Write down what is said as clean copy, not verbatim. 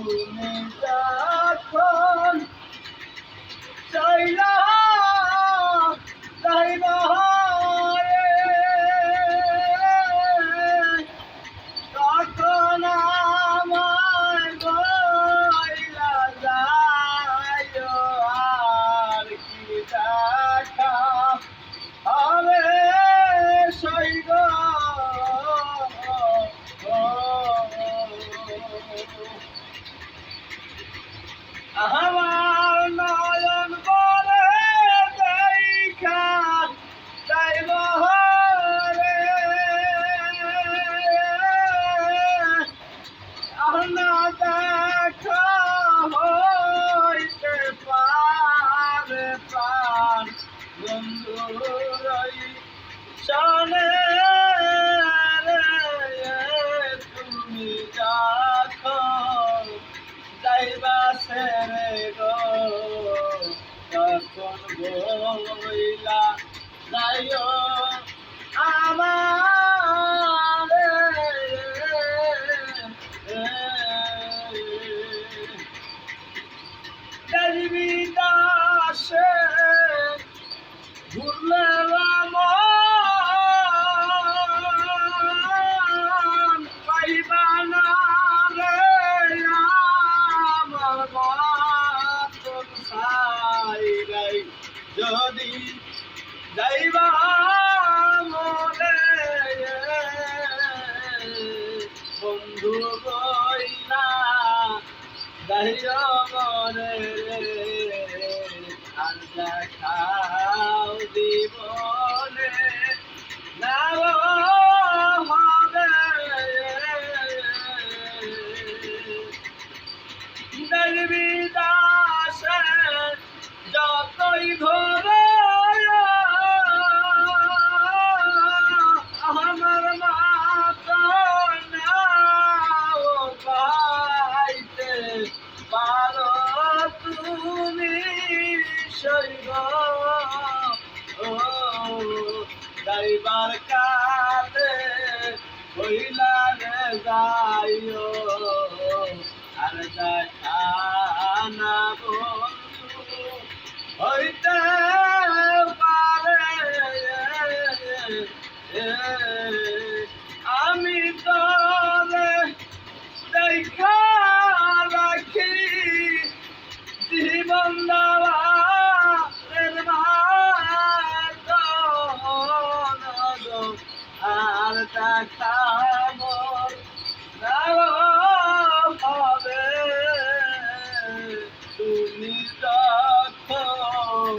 তুমি যখন চাইলা যাইবা তখন আমায় বইলা যাইও আর কি দেখা হবে সইগ আমার নয়ন বলে দেখা যাইব রে না দেখা হইতে পারে প্রাণ বন্ধুর শোনে তুমি যখন যাইবা সেরে গো তখন বইলা যাইও আমার দেখবি দাসে ঘুরলে পাইবা না রে আমার বাতন সাইরাই যদি যাইবা মনে বন্ধু বইলা যাইও মনে আর দেখাও জীবনে না হবে দেখবি দাসে যতই ধরে আমার মাতা নাও পাইতে পারো তুমি সইব যাইবার কালে হইলা রে যাইও আর দেখা না বন্ধু হইতে পারে আমি তরে দেখা রাখি জীবন দেওয়া আর দেখা মোর হবে তুমি যখন